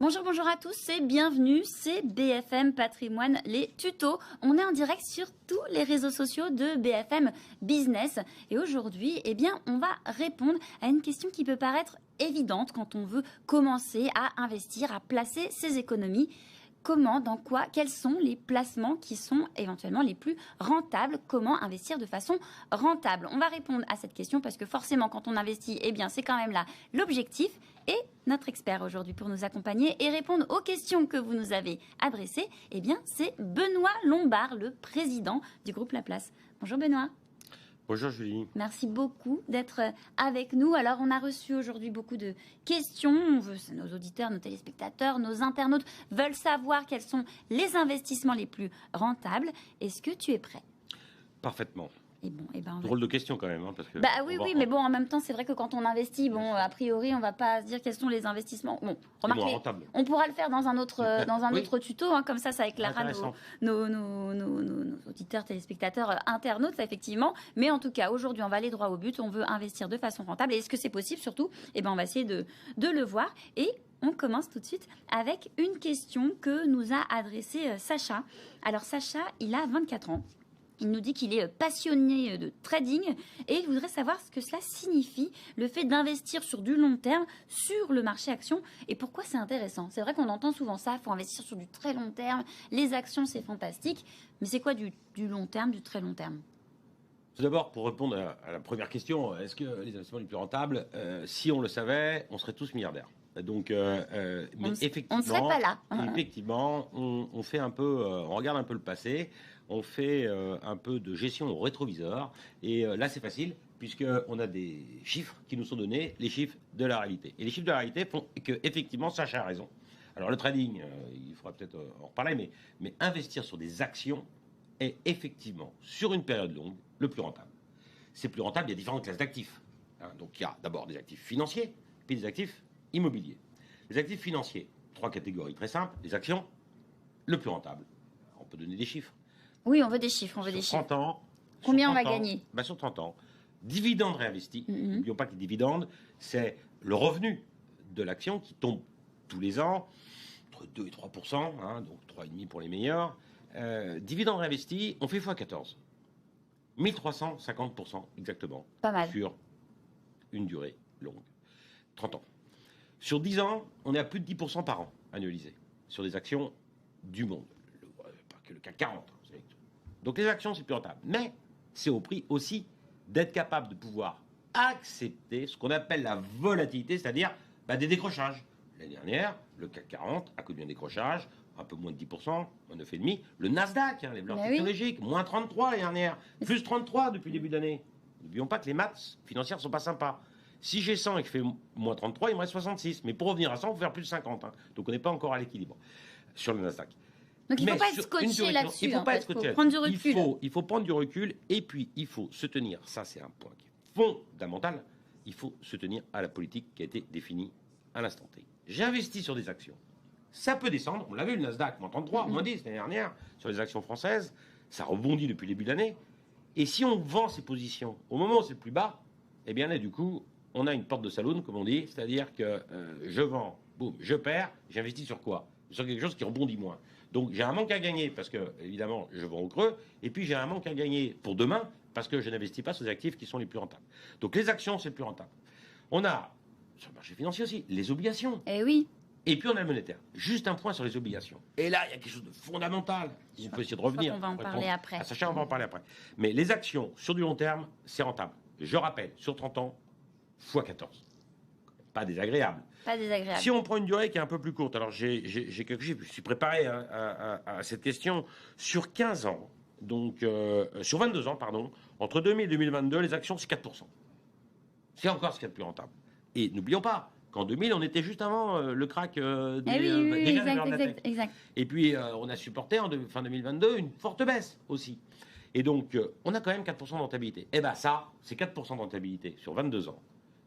Bonjour, bonjour à tous et bienvenue, c'est BFM Patrimoine, les tutos. On est en direct sur tous les réseaux sociaux de BFM Business. Et aujourd'hui, on va répondre à une question qui peut paraître évidente quand on veut commencer à investir, à placer ses économies. Comment, dans quoi, quels sont les placements qui sont éventuellement les plus rentables? Comment investir de façon rentable? On va répondre à cette question parce que forcément, quand on investit, c'est quand même là l'objectif. Et notre expert aujourd'hui pour nous accompagner et répondre aux questions que vous nous avez adressées, c'est Benoît Lombard, le président du groupe La Place. Bonjour Benoît. Bonjour Julie. Merci beaucoup d'être avec nous. Alors, on a reçu aujourd'hui beaucoup de questions. Nos auditeurs, nos téléspectateurs, nos internautes veulent savoir quels sont les investissements les plus rentables. Est-ce que tu es prêt? Parfaitement. On Drôle de question quand même. Parce que mais bon, en même temps, c'est vrai que quand on investit, a priori, on va pas se dire quels sont les investissements. Bon, remarquez, on pourra le faire dans un autre tuto, comme ça éclairera nos auditeurs, téléspectateurs, internautes, effectivement. Mais en tout cas, aujourd'hui, on va aller droit au but. On veut investir de façon rentable. Et est-ce que c'est possible, surtout? On va essayer de le voir. Et on commence tout de suite avec une question que nous a adressée Sacha. Alors, Sacha, il a 24 ans. Il nous dit qu'il est passionné de trading et il voudrait savoir ce que cela signifie, le fait d'investir sur du long terme sur le marché action et pourquoi c'est intéressant. C'est vrai qu'on entend souvent ça, il faut investir sur du très long terme, les actions c'est fantastique, mais c'est quoi du long terme, du très long terme? Tout d'abord, pour répondre à la première question, est-ce que les investissements les plus rentables, si on le savait, on serait tous milliardaires. Donc, mais effectivement, on ne serait pas là. Effectivement, on fait un peu, on regarde un peu le passé, on fait un peu de gestion au rétroviseur. Et là, c'est facile, puisqu'on a des chiffres qui nous sont donnés, les chiffres de la réalité. Et les chiffres de la réalité font qu'effectivement, Sacha a raison. Alors, le trading, il faudra peut-être en reparler, mais investir sur des actions est effectivement, sur une période longue, le plus rentable. C'est plus rentable, il y a différentes classes d'actifs. Donc, il y a d'abord des actifs financiers, puis des actifs immobiliers. Les actifs financiers, 3 catégories très simples. Les actions, le plus rentable. On peut donner des chiffres. Oui, on veut des chiffres. Sur 30 ans. Combien on va gagner? Sur 30 ans. Dividendes réinvestis. N'oublions pas que les dividendes, c'est le revenu de l'action qui tombe tous les ans, entre 2 et 3%, donc 3,5% pour les meilleurs. Dividendes réinvestis, on fait x14. 1350% exactement. Pas mal. Sur une durée longue. 30 ans. Sur 10 ans, on est à plus de 10% par an annualisé sur des actions du monde. Le CAC 40. Donc les actions, c'est plus rentable. Mais c'est au prix aussi d'être capable de pouvoir accepter ce qu'on appelle la volatilité, c'est-à-dire des décrochages. L'année dernière, le CAC 40 a connu un décrochage, un peu moins de 10%, moins 9,5%. Le Nasdaq, les valeurs technologiques, moins 33 l'année dernière, plus 33 depuis le début de l'année. N'oublions pas que les maths financières ne sont pas sympas. Si j'ai 100 et que je fais moins 33, il me reste 66. Mais pour revenir à 100, il faut faire plus de 50. Donc on n'est pas encore à l'équilibre sur le Nasdaq. Donc il ne faut pas être scotché là-dessus. Il faut pas être scotché. Il faut prendre du recul. Il faut prendre du recul et puis il faut se tenir. Ça, c'est un point qui est fondamental. Il faut se tenir à la politique qui a été définie à l'instant T. J'ai investi sur des actions. Ça peut descendre. On l'a vu, le Nasdaq, moins 33, moins 10 l'année dernière sur les actions françaises. Ça rebondit depuis le début de l'année. Et si on vend ses positions au moment où c'est le plus bas, là, du coup, on a une porte de saloon, comme on dit, c'est-à-dire que je vends, boum, je perds, j'investis sur quoi? Sur quelque chose qui rebondit moins. Donc j'ai un manque à gagner parce que, évidemment, je vends au creux, et puis j'ai un manque à gagner pour demain parce que je n'investis pas sur des actifs qui sont les plus rentables. Donc les actions, c'est le plus rentable. On a, sur le marché financier aussi, les obligations. Eh oui. Et puis on a le monétaire. Juste un point sur les obligations. Et là, il y a quelque chose de fondamental. On peut essayer de revenir. On va en parler après. Sacha, on va en parler après. Mais les actions, sur du long terme, c'est rentable. Je rappelle, sur 30 ans, x14. Pas désagréable. Pas désagréable. Si on prend une durée qui est un peu plus courte, alors j'ai quelque chose, je suis préparé à cette question, sur 15 ans, donc sur 22 ans, pardon, entre 2000 et 2022, les actions, c'est 4%. C'est encore ce qu'il y a de plus rentable. Et n'oublions pas qu'en 2000, on était juste avant le crack exact. Et puis, on a supporté en fin 2022 une forte baisse aussi. Et donc, on a quand même 4% de rentabilité. Ça, c'est 4% de rentabilité sur 22 ans.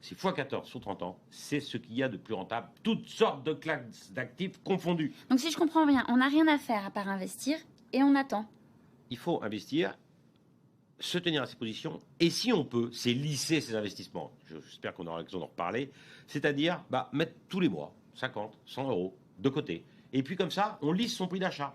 C'est x14 sur 30 ans. C'est ce qu'il y a de plus rentable. Toutes sortes de classes d'actifs confondus. Donc, si je comprends bien, on n'a rien à faire à part investir et on attend. Il faut investir, se tenir à ses positions. Et si on peut, c'est lisser ses investissements. J'espère qu'on aura l'occasion d'en reparler. C'est-à-dire mettre tous les mois 50, 100 euros de côté. Et puis comme ça, on lisse son prix d'achat.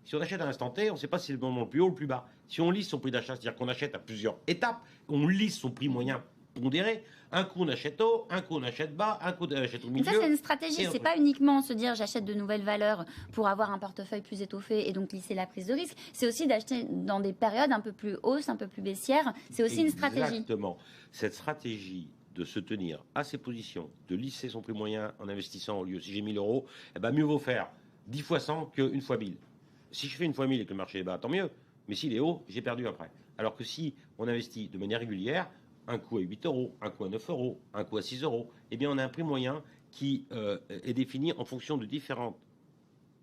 Si on achète à l'instant T, on ne sait pas si c'est le moment le plus haut ou le plus bas. Si on lisse son prix d'achat, c'est-à-dire qu'on achète à plusieurs étapes, on lisse son prix moyen pondéré. Un coup on achète haut, un coup on achète bas, un coup on achète au milieu. Ça c'est une stratégie, c'est pas uniquement se dire j'achète de nouvelles valeurs pour avoir un portefeuille plus étoffé et donc lisser la prise de risque. C'est aussi d'acheter dans des périodes un peu plus hausses, un peu plus baissières. C'est aussi une stratégie. Exactement. Cette stratégie de se tenir à ses positions, de lisser son prix moyen en investissant au lieu, si j'ai 1000 euros, eh ben mieux vaut faire 10 fois 100 qu'une fois 1000. Si je fais une fois 1000 et que le marché est bas, tant mieux. Mais s'il est haut, j'ai perdu après. Alors que si on investit de manière régulière, un coup à 8 euros, un coup à 9 euros, un coup à 6 euros, eh bien on a un prix moyen qui est défini en fonction de différentes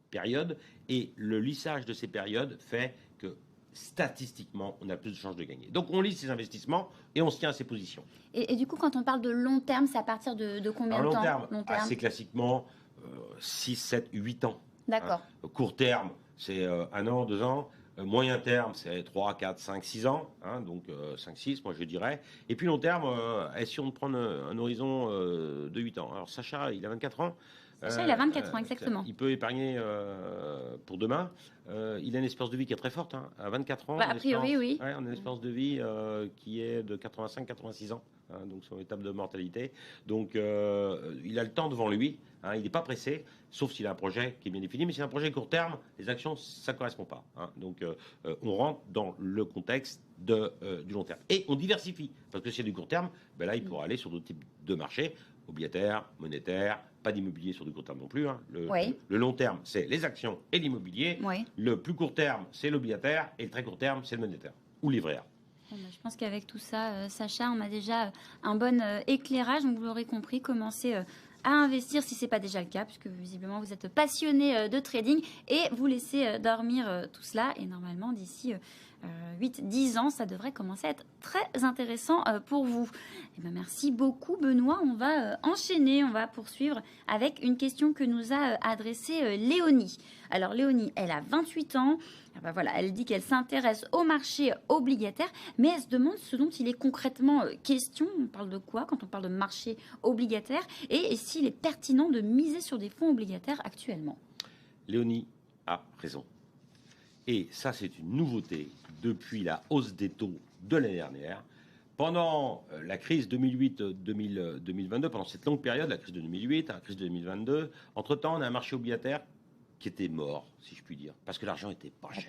périodes. Et le lissage de ces périodes fait que statistiquement, on a plus de chances de gagner. Donc on lisse ses investissements et on se tient à ses positions. Et du coup, quand on parle de long terme, c'est à partir de combien de temps? Long terme, assez classiquement 6, 7, 8 ans. D'accord. Court terme, c'est 1 an, 2 ans. Moyen terme, c'est 3, 4, 5, 6 ans. Donc 5, 6, moi je dirais. Et puis long terme, essayons de prendre un horizon de 8 ans. Alors Sacha, il a 24 ans. Sacha, il a 24 ans, exactement. Il peut épargner pour demain. Il a une espérance de vie qui est très forte. À 24 ans, a priori, oui. Ouais, on a une espérance de vie qui est de 85-86 ans. Donc son étape de mortalité. Donc il a le temps devant lui. Il n'est pas pressé, sauf s'il a un projet qui est bien défini. Mais si c'est un projet court terme, les actions, ça ne correspond pas. Donc on rentre dans le contexte du long terme. Et on diversifie. Parce que s'il y a du court terme, ben là, il pourra aller sur d'autres types de marchés. Obligataire, monétaire, pas d'immobilier sur du court terme non plus. Le long terme, c'est les actions et l'immobilier. Oui. Le plus court terme, c'est l'obligataire. Et le très court terme, c'est le monétaire ou livret A. Je pense qu'avec tout ça, Sacha, on a déjà un bon éclairage. Donc vous l'aurez compris, commencez à investir si ce n'est pas déjà le cas, puisque visiblement vous êtes passionné de trading et vous laissez dormir tout cela. Et normalement, d'ici 8-10 ans, ça devrait commencer à être très intéressant pour vous. Eh bien, merci beaucoup, Benoît. On va enchaîner, on va poursuivre avec une question que nous a adressée Léonie. Alors, Léonie, elle a 28 ans. Voilà, elle dit qu'elle s'intéresse au marché obligataire, mais elle se demande ce dont il est concrètement question. On parle de quoi quand on parle de marché obligataire et s'il est pertinent de miser sur des fonds obligataires actuellement? Léonie a raison. Et ça, c'est une nouveauté depuis la hausse des taux de l'année dernière. Pendant la crise 2008-2022, pendant cette longue période, la crise de 2008, la crise de 2022, entre-temps, on a un marché obligataire qui était mort, si je puis dire, parce que l'argent était pas cher,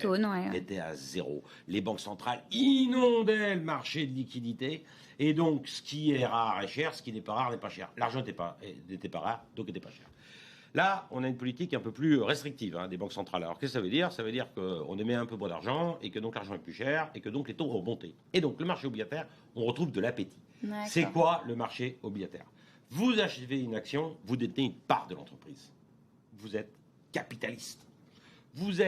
il était à zéro. Les banques centrales inondaient le marché de liquidité, et donc ce qui est rare est cher, ce qui n'est pas rare n'est pas cher. L'argent n'était pas rare, donc n'était pas cher. Là, on a une politique un peu plus restrictive des banques centrales. Alors, qu'est-ce que ça veut dire? Ça veut dire qu'on émet un peu moins d'argent et que donc l'argent est plus cher et que donc les taux vont monter. Et donc, le marché obligataire, on retrouve de l'appétit. C'est quoi le marché obligataire? Vous achetez une action, vous détenez une part de l'entreprise. Vous êtes capitaliste. Vous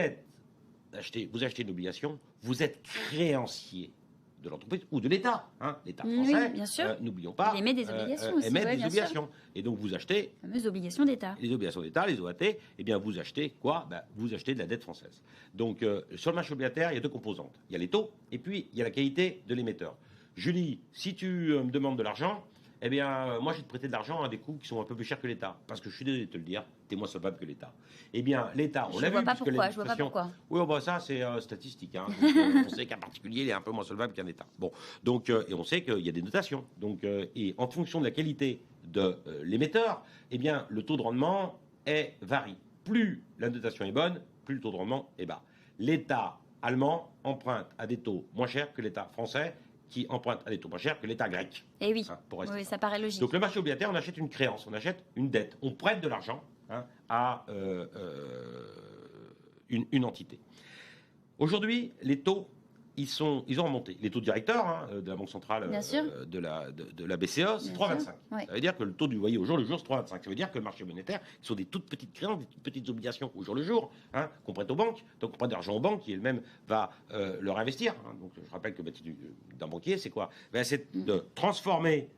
achetez une obligation, vous êtes créancier de l'entreprise ou de l'État. L'État français, n'oublions pas, il émet des obligations aussi. Émet des obligations. Et donc vous achetez... Les fameuses obligations d'État. Les obligations d'État, les OAT, eh bien vous achetez quoi? Vous achetez de la dette française. Donc sur le marché obligataire, il y a deux composantes. Il y a les taux et puis il y a la qualité de l'émetteur. Julie, si tu me demandes de l'argent, eh bien, moi, je vais te prêter de l'argent à des coûts qui sont un peu plus chers que l'État. Parce que je suis désolé de te le dire, tu es moins solvable que l'État. Eh bien, l'État, on l'a vu. Je vois pas pourquoi. Oui, ça, c'est statistique. Donc, on sait qu'un particulier, il est un peu moins solvable qu'un État. Bon, donc, et on sait qu'il y a des notations. Donc, et en fonction de la qualité de l'émetteur, eh bien, le taux de rendement varie. Plus la notation est bonne, plus le taux de rendement est bas. L'État allemand emprunte à des taux moins chers que l'État français, qui emprunte à des taux moins chers que l'État grec. Et oui, ça paraît logique. Donc le marché obligataire, on achète une créance, on achète une dette, on prête de l'argent à une entité. Aujourd'hui, les taux, ils ont remonté. Les taux directeurs de la Banque centrale, de la BCE, c'est 3,25. Ouais. Ça veut dire que le taux du loyer au jour le jour, c'est 3,25. Ça veut dire que le marché monétaire, ce sont des toutes petites créances, des toutes petites obligations au jour le jour, qu'on prête aux banques. Donc on prête de l'argent aux banques qui elles-mêmes va leur investir. Donc je rappelle que le métier d'un banquier, c'est quoi? C'est de transformer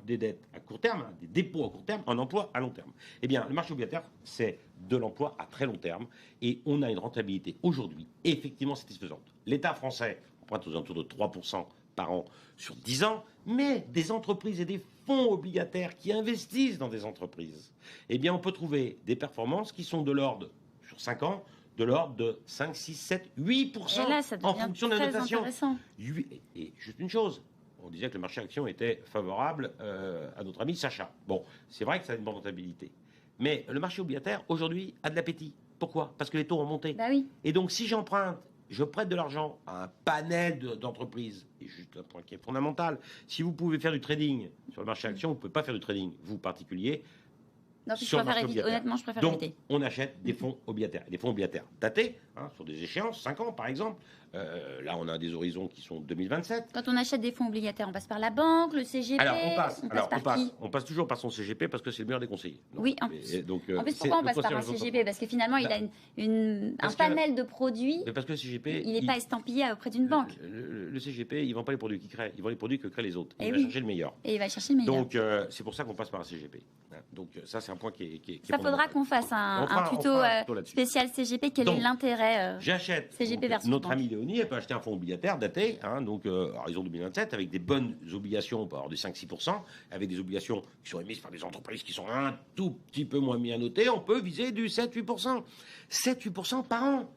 des dettes à court terme, des dépôts à court terme, en emploi à long terme. Eh bien, le marché obligataire, c'est de l'emploi à très long terme. Et on a une rentabilité aujourd'hui effectivement satisfaisante. L'État français emprunte aux alentours de 3% par an sur 10 ans, mais des entreprises et des fonds obligataires qui investissent dans des entreprises, eh bien, on peut trouver des performances qui sont de l'ordre, sur 5 ans, de l'ordre de 5, 6, 7, 8% là, ça en fonction de la notation. Et juste une chose, on disait que le marché action était favorable à notre ami Sacha. Bon, c'est vrai que ça a une bonne rentabilité. Mais le marché obligataire, aujourd'hui, a de l'appétit. Pourquoi? Parce que les taux ont monté. Bah oui. Et donc, si j'emprunte, je prête de l'argent à un panel d'entreprises. Et juste un point qui est fondamental. Si vous pouvez faire du trading sur le marché action, vous ne pouvez pas faire du trading, vous, particuliers. Non, honnêtement, je préfère éviter. Donc, on achète des fonds obligataires. Des fonds obligataires datés, sur des échéances, 5 ans par exemple. Là, on a des horizons qui sont 2027. Quand on achète des fonds obligataires, on passe par la banque, le CGP. Alors, Qui on passe toujours par son CGP parce que c'est le meilleur des conseillers. Donc, oui, en plus, pourquoi on passe par un CGP? Parce que finalement, il a un panel de produits. Mais parce que le CGP, il n'est pas estampillé auprès d'une banque. Le CGP, il ne vend pas les produits qu'il crée, il vend les produits que créent les autres. Il va chercher le meilleur. Et il va chercher le meilleur. Donc, c'est pour ça qu'on passe par un CGP. Donc, ça, c'est un point qui est ça, faudra qu'on fasse un tuto spécial CGP. Quel est l'intérêt J'achète. CGP versus notre ami Léonie, elle peut acheter un fonds obligataire daté, donc horizon 2027, avec des bonnes obligations, on peut avoir des 5-6%, avec des obligations qui sont émises par des entreprises qui sont un tout petit peu moins bien notées, on peut viser du 7-8%. 7-8% par an,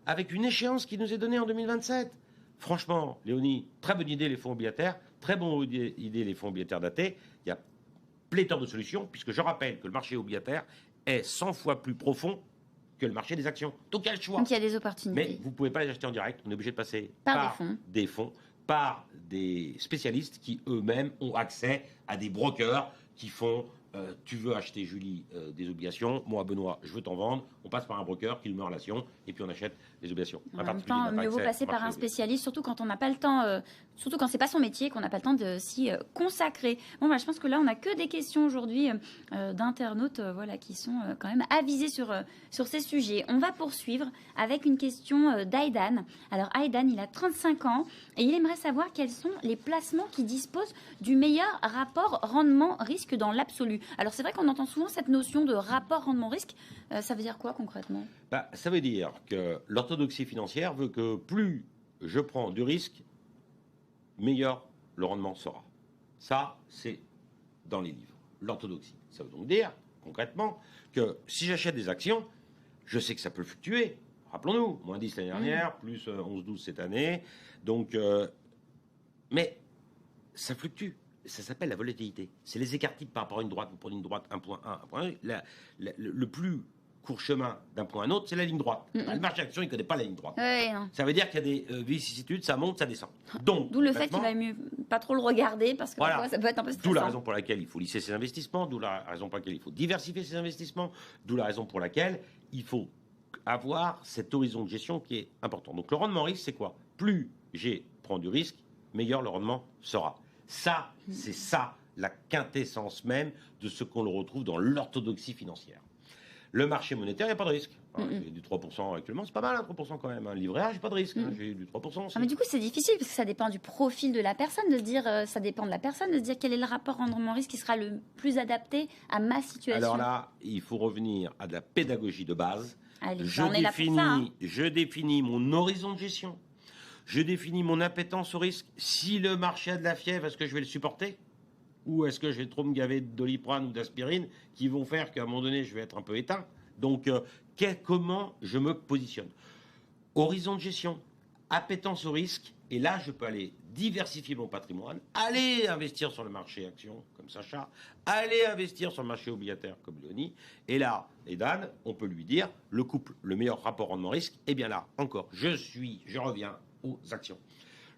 avec une échéance qui nous est donnée en 2027. Franchement, Léonie, très bonne idée les fonds obligataires, très bonne idée les fonds obligataires datés. Il y a pléthore de solutions, puisque je rappelle que le marché obligataire est 100 fois plus profond que le marché des actions. Donc il y a le choix. Donc il y a des opportunités. Mais vous ne pouvez pas les acheter en direct. On est obligé de passer par des fonds, par des spécialistes qui eux-mêmes ont accès à des brokers qui font tu veux acheter, Julie, des obligations, moi, Benoît, je veux t'en vendre. On passe par un broker qui nous met en relation et puis on achète les obligations. En même temps, mieux vaut passer par un spécialiste, surtout quand on n'a pas le temps, surtout quand c'est pas son métier, qu'on n'a pas le temps de s'y consacrer. Bon, je pense que là, on n'a que des questions aujourd'hui d'internautes, qui sont quand même avisés sur ces sujets. On va poursuivre avec une question d'Aïdan. Alors, Aïdan, il a 35 ans et il aimerait savoir quels sont les placements qui disposent du meilleur rapport rendement-risque dans l'absolu. Alors, c'est vrai qu'on entend souvent cette notion de rapport rendement-risque. Ça veut dire quoi concrètement? Ça veut dire que l'orthodoxie financière veut que plus je prends du risque, meilleur le rendement sera. Ça, c'est dans les livres. L'orthodoxie. Ça veut donc dire, concrètement, que si j'achète des actions, je sais que ça peut fluctuer. Rappelons-nous, moins 10 l'année dernière, plus 11-12 cette année. Donc, mais ça fluctue. Ça s'appelle la volatilité. C'est les écarts types par rapport à une droite. Vous prenez une droite, un point 1, un point 1. Le plus court chemin d'un point à un autre, c'est la ligne droite. Le marché action, il ne connaît pas la ligne droite. Ça veut dire qu'il y a des vicissitudes, ça monte, ça descend. D'où le fait qu'il va mieux pas trop le regarder, parce que parfois, ça peut être un peu stressant. D'où la raison pour laquelle il faut lisser ses investissements, d'où la raison pour laquelle il faut diversifier ses investissements, d'où la raison pour laquelle il faut avoir cet horizon de gestion qui est important. Donc le rendement risque, c'est quoi? Plus prends du risque, meilleur le rendement sera. Ça, c'est ça, la quintessence même de ce qu'on retrouve dans l'orthodoxie financière. Le marché monétaire, il n'y a pas de risque. J'ai du 3% actuellement, c'est pas mal, 3% quand même. Le livret A, j'ai pas de risque, j'ai du 3% aussi. Mais du coup, c'est difficile, parce que ça dépend du profil de la personne, de se dire, ça dépend de la personne, de se dire quel est le rapport rendement-risque qui sera le plus adapté à ma situation. Alors là, il faut revenir à de la pédagogie de base. Allez, je définis mon horizon de gestion. Je définis mon appétence au risque. Si le marché a de la fièvre, est-ce que je vais le supporter? Ou est-ce que je vais trop me gaver de Doliprane ou d'aspirine qui vont faire qu'à un moment donné, je vais être un peu éteint? Donc, comment je me positionne? Horizon de gestion, appétence au risque. Et là, je peux aller diversifier mon patrimoine, aller investir sur le marché action, comme Sacha, aller investir sur le marché obligataire, comme Léonie. Et là, Dan, on peut lui dire, le couple, le meilleur rapport rendement-risque, eh bien là, encore, je reviens aux actions.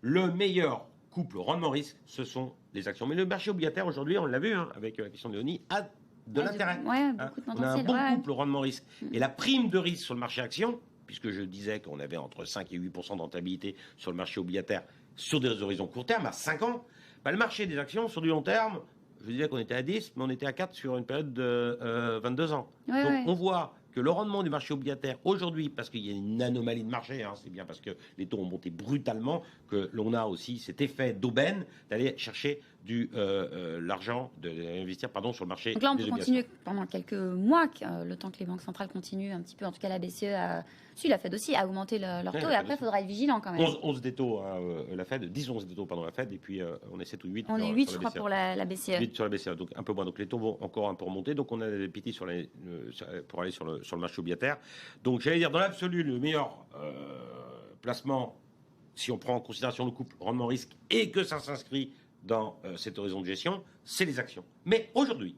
Le meilleur couple rendement-risque, ce sont les actions. Mais le marché obligataire, aujourd'hui, on l'a vu avec la question de Léonie, a de l'intérêt. On a un bon couple rendement-risque. Et la prime de risque sur le marché action, puisque je disais qu'on avait entre 5 et 8% de rentabilité sur le marché obligataire sur des horizons court terme, à 5 ans, le marché des actions, sur du long terme, je disais qu'on était à 10, mais on était à 4 sur une période de 22 ans. Donc on voit que le rendement du marché obligataire aujourd'hui, parce qu'il y a une anomalie de marché, c'est bien parce que les taux ont monté brutalement, que l'on a aussi cet effet d'aubaine d'aller chercher l'argent, d'investir sur le marché. Donc là, on peut continuer pendant quelques mois, le temps que les banques centrales continuent un petit peu, en tout cas la BCE, la Fed aussi, à augmenter leur taux. Et après, il faudra être vigilant quand même. 11 des taux, la Fed, 11 des taux, la Fed, et puis on est 7 ou 8. On est 8, je crois, pour la BCE. 8 sur la BCE, donc un peu moins. Donc les taux vont encore un peu remonter. Donc on a des appétits pour aller sur le marché obligataire. Donc j'allais dire, dans l'absolu, le meilleur placement, si on prend en considération le couple rendement-risque et que ça s'inscrit dans cet horizon de gestion, c'est les actions. Mais aujourd'hui,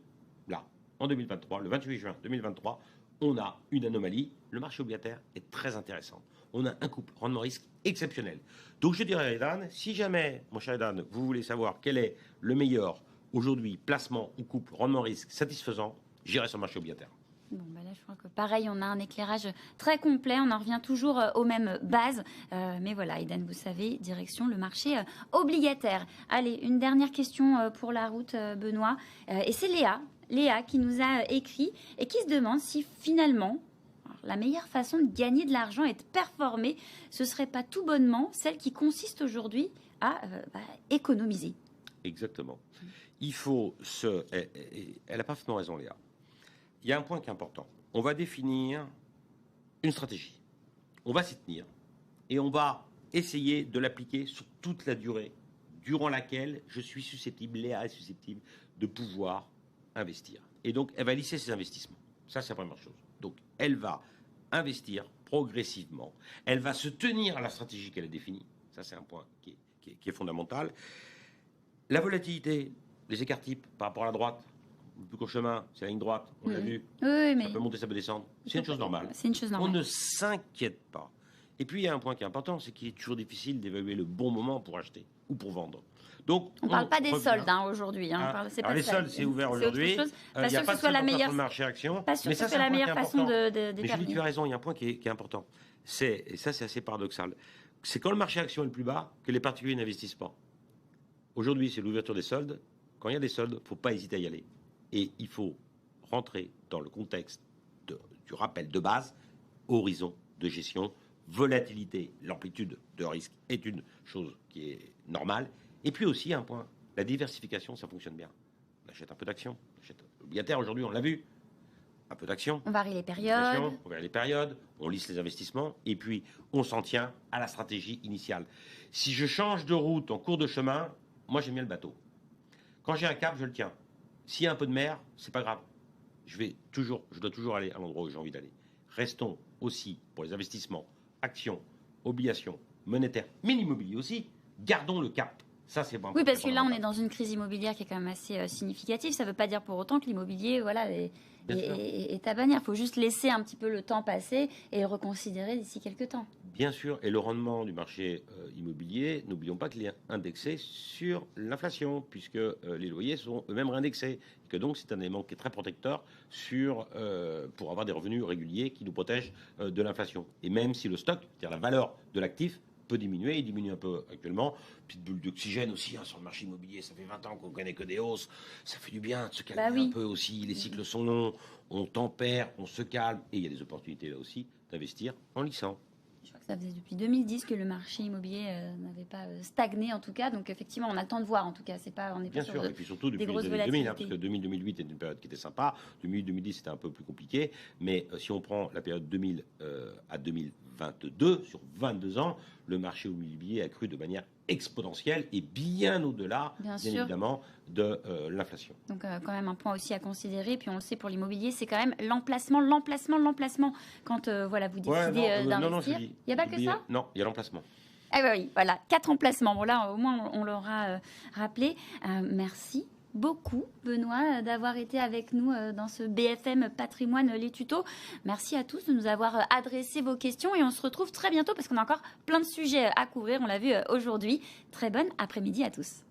là, en 2023, le 28 juin 2023, on a une anomalie. Le marché obligataire est très intéressant. On a un couple rendement-risque exceptionnel. Donc je dirais, Aidan, si jamais, mon cher Aidan, vous voulez savoir quel est le meilleur aujourd'hui placement ou couple rendement-risque satisfaisant, j'irai sur le marché obligataire. Bon, bah là, je crois que pareil, on a un éclairage très complet. On en revient toujours aux mêmes bases. Mais voilà, Aidan, vous savez, direction le marché obligataire. Allez, une dernière question pour la route, Benoît. Et c'est Léa qui nous a écrit et qui se demande si finalement, la meilleure façon de gagner de l'argent et de performer, ce ne serait pas tout bonnement celle qui consiste aujourd'hui à économiser. Exactement. Il faut Elle n'a pas forcément raison, Léa. Il y a un point qui est important. On va définir une stratégie. On va s'y tenir. Et on va essayer de l'appliquer sur toute la durée, durant laquelle je suis susceptible, Léa est susceptible, de pouvoir investir. Et donc, elle va lisser ses investissements. Ça, c'est la première chose. Donc, elle va investir progressivement. Elle va se tenir à la stratégie qu'elle a définie. Ça, c'est un point qui est fondamental. La volatilité, les écarts types par rapport à la droite, le plus court chemin, c'est la ligne droite, on l'a vu. Oui, mais ça peut monter, ça peut descendre. C'est une chose normale. C'est une chose normale. On ne s'inquiète pas. Et puis, il y a un point qui est important, c'est qu'il est toujours difficile d'évaluer le bon moment pour acheter ou pour vendre. Donc, on ne parle pas des soldes aujourd'hui. Les soldes, c'est ouvert aujourd'hui. Pas sûr que ce soit la meilleure façon de Mais Julie, tu as raison, il y a un point qui est important. Et ça, c'est assez paradoxal. C'est quand le marché action est le plus bas que les particuliers n'investissent pas. Aujourd'hui, c'est l'ouverture des soldes. Quand il y a des soldes, il ne faut pas hésiter à y aller. Et il faut rentrer dans le contexte du rappel de base, horizon de gestion, volatilité, l'amplitude de risque est une chose qui est normale. Et puis aussi, un point, la diversification, ça fonctionne bien. On achète un peu d'actions, on achète l'obligataire aujourd'hui, on l'a vu, un peu d'actions. On varie les périodes. On varie les périodes, on lisse les investissements, et puis on s'en tient à la stratégie initiale. Si je change de route en cours de chemin, moi j'aime bien le bateau. Quand j'ai un cap, je le tiens. S'il y a un peu de mer, c'est pas grave. Je dois toujours aller à l'endroit où j'ai envie d'aller. Restons aussi, pour les investissements, actions, obligations, monétaires, mais l'immobilier aussi, gardons le cap. Ça, c'est bon. Oui, parce que là, on est dans une crise immobilière qui est quand même assez significative. Ça ne veut pas dire pour autant que l'immobilier est à bannir. Il faut juste laisser un petit peu le temps passer et le reconsidérer d'ici quelques temps. Bien sûr. Et le rendement du marché immobilier, n'oublions pas qu'il est indexé sur l'inflation, puisque les loyers sont eux-mêmes réindexés. Et que donc, c'est un élément qui est très protecteur pour avoir des revenus réguliers qui nous protègent de l'inflation. Et même si le stock, c'est-à-dire la valeur de l'actif, peut diminuer, il diminue un peu actuellement. Petite bulle d'oxygène aussi sur le marché immobilier, ça fait 20 ans qu'on connaît que des hausses, ça fait du bien de se calmer un peu aussi, les cycles sont longs, on tempère, on se calme, et il y a des opportunités là aussi d'investir en lissant. Je crois que ça faisait depuis 2010 que le marché immobilier n'avait pas stagné en tout cas, donc effectivement on a le temps de voir en tout cas, on est bien sûr, et puis surtout depuis 2000, parce que 2000-2008 était une période qui était sympa, 2000-2010 c'était un peu plus compliqué, mais si on prend la période 2000 à 2022, sur 22 ans, le marché immobilier a cru de manière exponentielle et bien au-delà, bien évidemment, de l'inflation. Donc quand même un point aussi à considérer, puis on le sait pour l'immobilier, c'est quand même l'emplacement. Quand vous décidez d'investir, il n'y a pas que ça ? Non, il y a l'emplacement. Ah oui, voilà, 4 emplacements. Bon là, au moins, on l'aura rappelé. Merci beaucoup, Benoît, d'avoir été avec nous dans ce BFM Patrimoine, les tutos. Merci à tous de nous avoir adressé vos questions et on se retrouve très bientôt parce qu'on a encore plein de sujets à couvrir, on l'a vu aujourd'hui. Très bonne après-midi à tous.